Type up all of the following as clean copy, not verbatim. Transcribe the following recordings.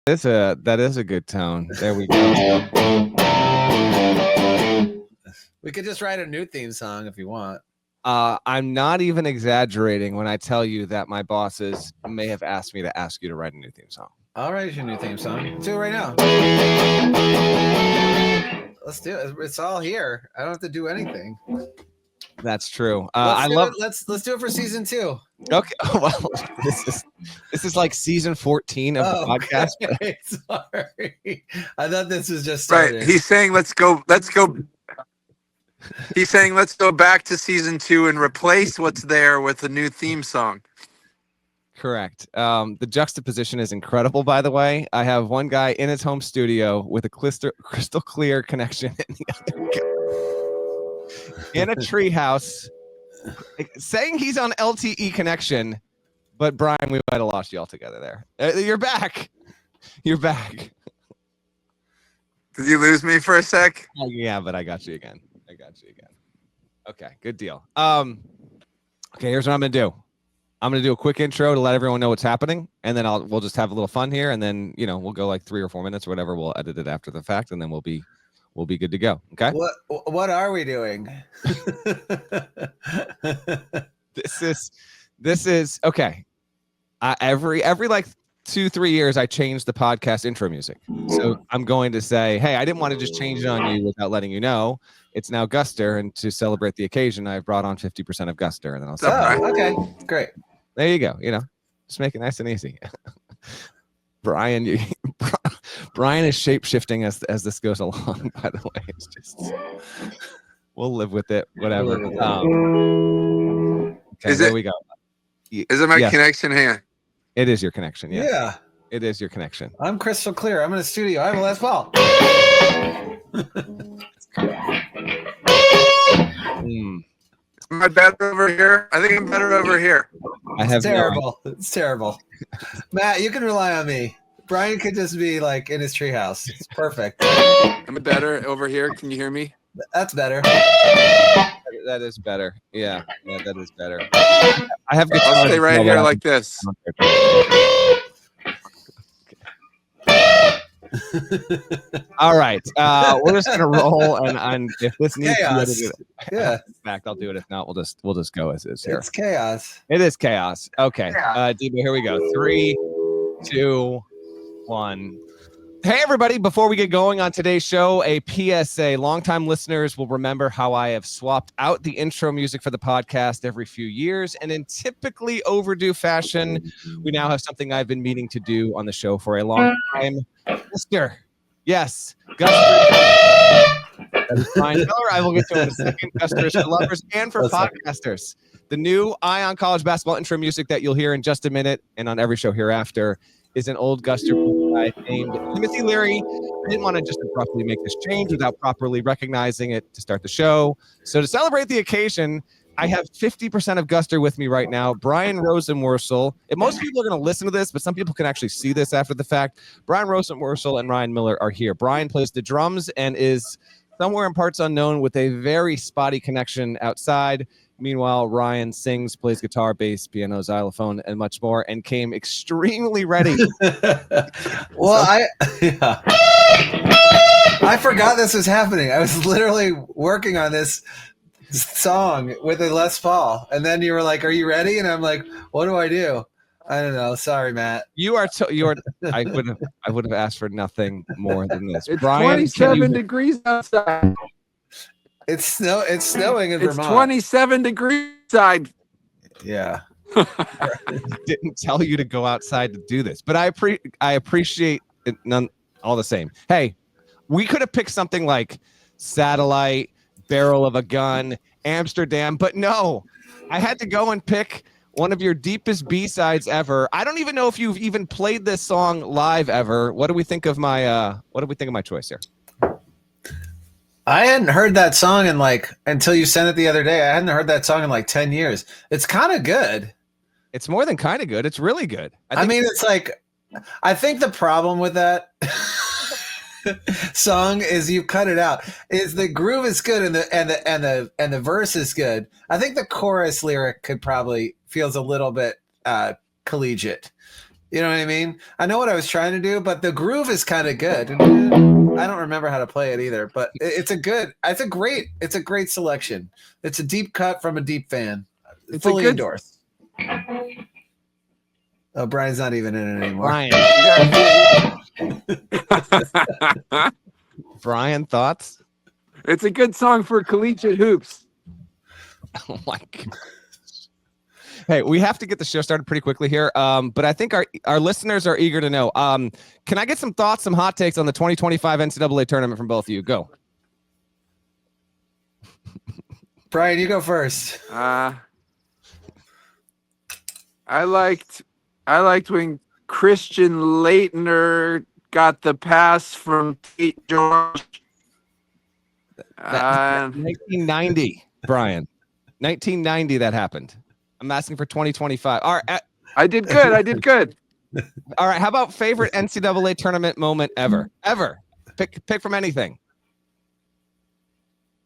That is a good tone. There we go. We could just write a new theme song if you want. I'm not even exaggerating when I tell you that my bosses may have asked me to ask you to write a new theme song. I'll write your new theme song. Let's do it right now. Let's do it. It's all here. I don't have to do anything. That's true. Let's do it for season 2. Okay. Well, this is like season 14 of the podcast. Okay. Sorry, I thought this was just started. Right. He's saying let's go. He's saying let's go back to season 2 and replace what's there with a new theme song. Correct. The juxtaposition is incredible, by the way. I have one guy in his home studio with a crystal clear connection and the other guy in a treehouse saying he's on LTE connection. But Brian, we might have lost you altogether there. You're back. You're back. Did you lose me for a sec? Yeah, but I got you again. Okay, good deal. Okay, here's what I'm gonna do. I'm gonna do a quick intro to let everyone know what's happening, and then we'll just have a little fun here, and then we'll go like 3 or 4 minutes or whatever. We'll edit it after the fact, and then we'll be good to go. Okay. What are we doing? This is okay. Every like 2-3 years, I change the podcast intro music. So I'm going to say, hey, I didn't want to just change it on you without letting you know. It's now Guster, and to celebrate the occasion, I've brought on 50% of Guster, and then I'll say, okay, great. There you go. Just make it nice and easy. Brian, Brian is shape shifting as this goes along. By the way, it's just we'll live with it. Whatever. Okay, there we go. Is it my connection here? It is your connection. Yes. Yeah. It is your connection. I'm crystal clear. I'm in a studio. I have a Les Paul. Am I better over here? I think I'm better over here. It's terrible. It's terrible. Matt, you can rely on me. Brian could just be like in his treehouse. It's perfect. Am I better over here? Can you hear me? That's better. That is better. Yeah, that is better. I have. I'll stay right here like this. All right, we're just gonna roll, and if this needs chaos. to be edited, in fact, I'll do it. If not, we'll just go as is here. It's chaos. It is chaos. Okay, Debo, here we go. 3, 2, 1. Hey, everybody. Before we get going on today's show, a PSA. Longtime listeners will remember how I have swapped out the intro music for the podcast every few years. And in typically overdue fashion, we now have something I've been meaning to do on the show for a long time. Guster. Yes. Guster. That is Brian Miller. I will get to it in a second. Guster is for lovers and for podcasters. The new Ion College basketball intro music that you'll hear in just a minute and on every show hereafter is an old Guster guy named Timothy Leary. I didn't want to just abruptly make this change without properly recognizing it to start the show. So to celebrate the occasion, I have 50% of Guster with me right now. Brian Rosenworcel. Most people are going to listen to this, but some people can actually see this after the fact. Brian Rosenworcel and Ryan Miller are here. Brian plays the drums and is somewhere in parts unknown with a very spotty connection outside. Meanwhile, Ryan sings, plays guitar, bass, piano, xylophone, and much more, and came extremely ready. Well, I forgot this was happening. I was literally working on this song with a Les Paul, and then you were like, "Are you ready?" And I'm like, "What do I do?" I don't know. Sorry, Matt. You are. I would have asked for nothing more than this. It's Brian, 27 degrees outside. It's snowing in Vermont. It's 27 degrees outside. Yeah. Didn't tell you to go outside to do this, but I appreciate it all the same. Hey, we could have picked something like Satellite, Barrel of a Gun, Amsterdam, but no, I had to go and pick one of your deepest B-sides ever. I don't even know if you've even played this song live ever. What do we think of my choice here? I hadn't heard that song until you sent it the other day. I hadn't heard that song in like 10 years. It's kind of good. It's more than kind of good. It's really good. I think the problem with that song is you cut it out. Is the groove is good and the verse is good. I think the chorus lyric feels a little bit collegiate. You know what I mean? I know what I was trying to do, but the groove is kind of good. I don't remember how to play it either, but it's a great selection. It's a deep cut from a deep fan. It's Fully a good endorsed. Oh, Brian's not even in it anymore. Brian, thoughts? It's a good song for collegiate hoops. Oh my God. Hey, we have to get the show started pretty quickly here. But I think our listeners are eager to know. Can I get some thoughts, some hot takes on the 2025 NCAA tournament from both of you? Go. Brian, you go first. I liked when Christian Leitner got the pass from Tate George. 1990, Brian. 1990 that happened. I'm asking for 2025. All right. I did good. All right. How about favorite NCAA tournament moment ever? Ever. Pick from anything.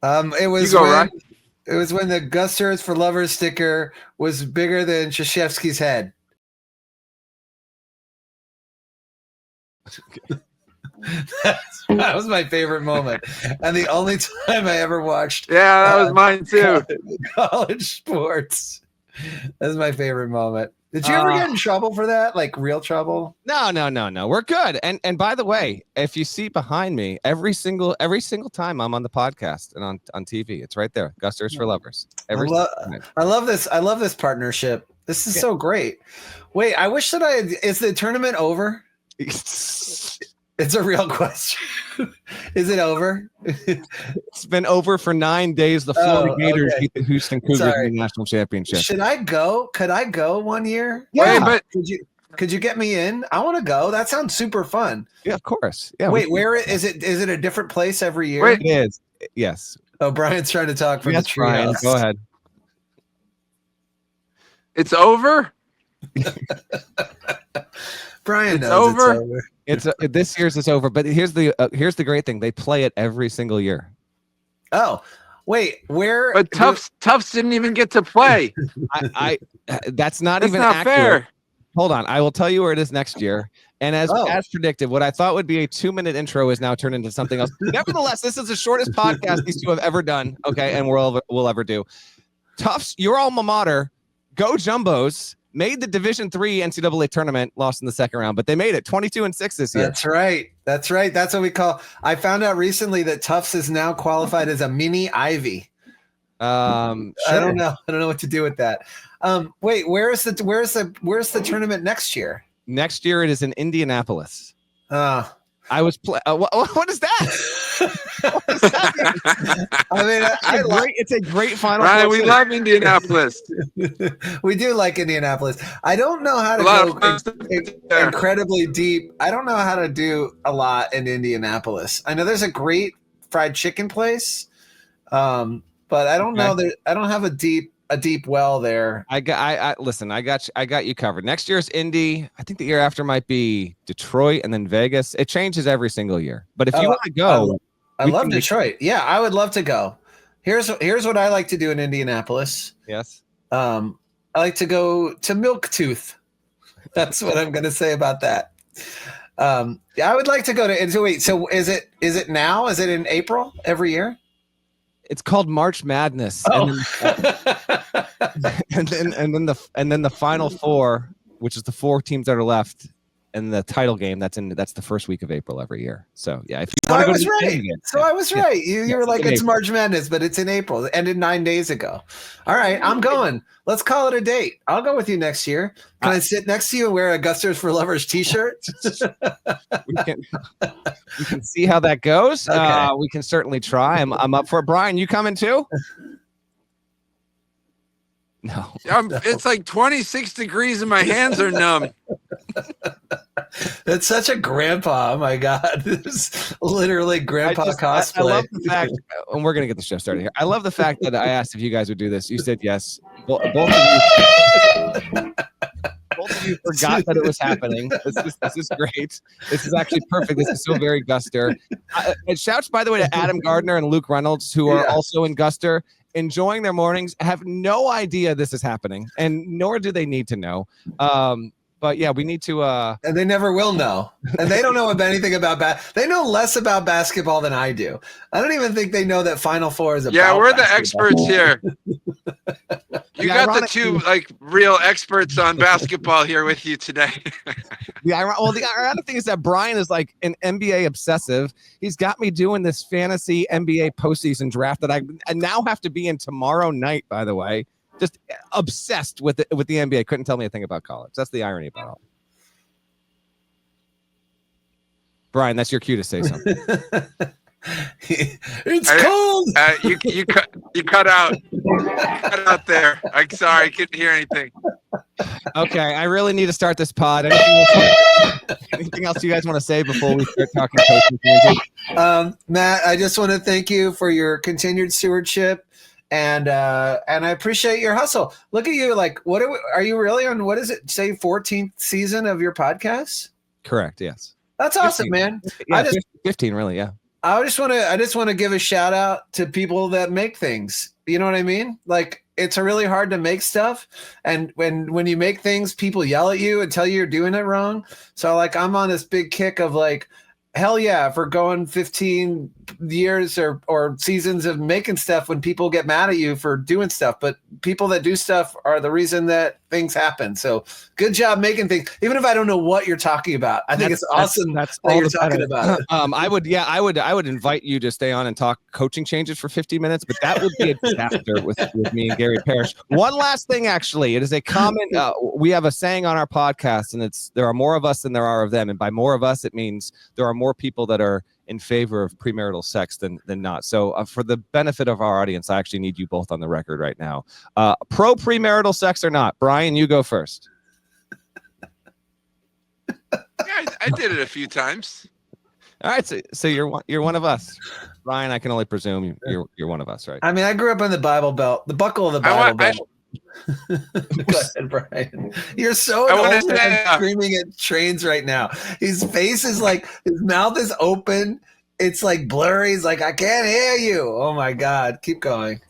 It was You go, when, Ryan. It was when the Gusters for Lovers sticker was bigger than Krzyzewski's head. That was my favorite moment, and the only time I ever watched. Yeah, that was mine too. College sports. That's my favorite moment. Did you ever get in trouble for that? Like real trouble? No. We're good. And by the way, if you see behind me, every single time I'm on the podcast and on TV, it's right there. Gusters for Lovers. I love this. I love this partnership. This is so great. Wait, I wish that is the tournament over? It's a real question. Is it over? It's been over for 9 days. The Florida Gators beat the Houston Cougars in the national championship. Should I go? Could I go one year? Yeah, but could you get me in? I want to go. That sounds super fun. Yeah, of course. Yeah. Wait, where is it? Is it a different place every year? Wait. It is. Yes. Oh, Brian's trying to talk from the Brian, treehouse. go ahead. It's over. Brian It's knows over? it's over. It's this year's is over, but here's the great thing: they play it every single year. Oh, wait, where? But Tufts didn't even get to play. That's not That's even not accurate. fair. Hold on, I will tell you where it is next year. And as predicted, what I thought would be a 2-minute intro is now turned into something else. Nevertheless, this is the shortest podcast these two have ever done. Okay, and we'll ever do. Tufts, your alma mater, go Jumbos. Made the Division III NCAA tournament, lost in the second round, but they made it 22-6 this year. That's right. That's right. That's what we call. I found out recently that Tufts is now qualified as a mini Ivy. Sure. I don't know. I don't know what to do with that. Wait, where's the tournament next year? Next year it is in Indianapolis. I was what is that? What is that? I mean, it's a great final. Ryan, we love Indianapolis. we do like Indianapolis. I don't know how to go incredibly deep. I don't know how to do a lot in Indianapolis. I know there's a great fried chicken place, but I don't know that I don't have a deep well there. Listen, I got you covered. Next year's Indy. I think the year after might be Detroit and then Vegas. It changes every single year. But if you want to go, I love Detroit. Yeah, I would love to go. Here's what I like to do in Indianapolis. Yes. I like to go to Milktooth. That's what I'm going to say about that. I would like to go to. Wait, so is it now? Is it in April every year? It's called March Madness. Oh. And then the Final Four, which is the 4 teams that are left, and the title game that's the first week of April every year. So yeah, if you want to go to the game, I was right. You were like, it's March Madness, but it's in April. It ended 9 days ago. All right, I'm going. Let's call it a date. I'll go with you next year. Can I sit next to you and wear a Gusters for Lovers t-shirt? we can see how that goes. Okay. We can certainly try. I'm up for it. Brian, you coming too? No. It's like 26 degrees and my hands are numb. That's such a grandpa. Oh my God. This is literally grandpa cosplay. I love the fact, and we're going to get the show started here. I love the fact that I asked if you guys would do this. You said yes. Both of you forgot that it was happening. This is great. This is actually perfect. This is so very Guster. And shouts, by the way, to Adam Gardner and Luke Reynolds, who are also in Guster, enjoying their mornings, have no idea this is happening, and nor do they need to know. But But yeah, we need to. And they never will know. And they don't know anything about They know less about basketball than I do. I don't even think they know that Final Four is about. Yeah, we're basketball. the experts here. You got the two real experts on basketball here with you today. The ironic thing is that Brian is like an NBA obsessive. He's got me doing this fantasy NBA postseason draft that I now have to be in tomorrow night, by the way. Just obsessed with the NBA. Couldn't tell me a thing about college. That's the irony about it. Brian, that's your cue to say something. It's cold. You cut out. Cut out there. I'm sorry, I couldn't hear anything. Okay, I really need to start this pod. Anything else you guys want to say before we start talking coaching? Matt, I just want to thank you for your continued stewardship, and I appreciate your hustle. Look at you, like, what are you really on? What is it? Say 14th season of your podcast? Correct. Yes. That's awesome, 15. man. Yeah, 15, really. Yeah. I just want to give a shout out to people that make things. You know what I mean? Like, it's really hard to make stuff, and when you make things, people yell at you and tell you you're doing it wrong. So like, I'm on this big kick of like, hell yeah, for going 15 years or seasons of making stuff when people get mad at you for doing stuff. But people that do stuff are the reason that things happen. So good job making things, even if I don't know what you're talking about. I think it's awesome that you're talking about it. I would invite you to stay on and talk coaching changes for 50 minutes, but that would be a disaster with me and Gary Parrish. One last thing, actually, it is a common, we have a saying on our podcast, and it's, there are more of us than there are of them. And by more of us, it means there are more people that are in favor of premarital sex than not. So for the benefit of our audience, I actually need you both on the record right now. Pro premarital sex or not? Brian, you go first. Yeah, I did it a few times. All right, so you're one of us. Brian, I can only presume you're one of us, right? I mean, I grew up in the Bible Belt, the buckle of the Bible Belt. Go ahead, Brian. You're so old and screaming at trains right now. His face is like, his mouth is open. It's like blurry. He's like, I can't hear you. Oh my God. Keep going.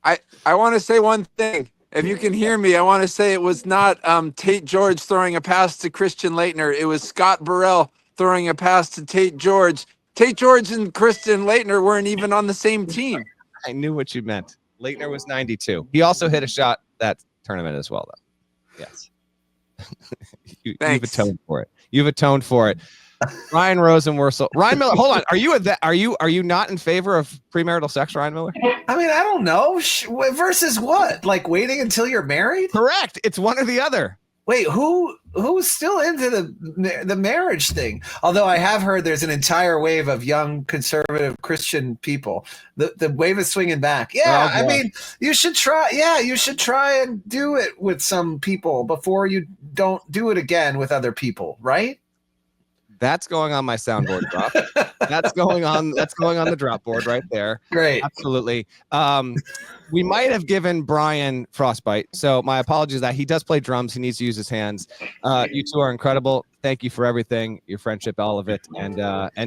I want to say one thing. If you can hear me, I want to say it was not Tate George throwing a pass to Christian Laettner. It was Scott Burrell throwing a pass to Tate George. Tate George and Christian Laettner weren't even on the same team. I knew what you meant. Laettner was 92. He also hit a shot that tournament as well, though. Yes. You've atoned for it. You've atoned for it. Ryan Rosenworcel. Ryan Miller, hold on. Are you not in favor of premarital sex, Ryan Miller? I mean, I don't know. Versus what? Like waiting until you're married? Correct. It's one or the other. Wait, who's still into the marriage thing? Although I have heard there's an entire wave of young conservative Christian people. The wave is swinging back. Yeah, I mean, you should try. Yeah, you should try and do it with some people before you don't do it again with other people, right? That's going on my soundboard drop. That's going on the drop board right there. Great. Absolutely. We might have given Brian frostbite. So my apologies that he does play drums. He needs to use his hands. You two are incredible. Thank you for everything, your friendship, all of it. And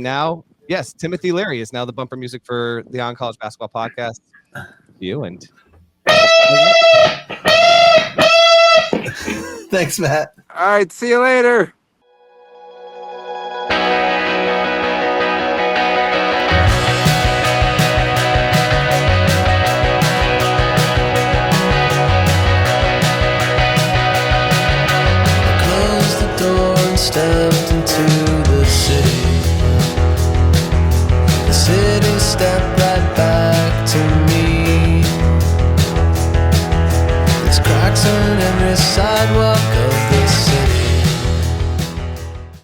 now, yes, Timothy Leary is now the bumper music for the On College Basketball Podcast. You and thanks, Matt. All right, see you later. Stepped into the city. The city stepped right back to me. There's cracks on every side.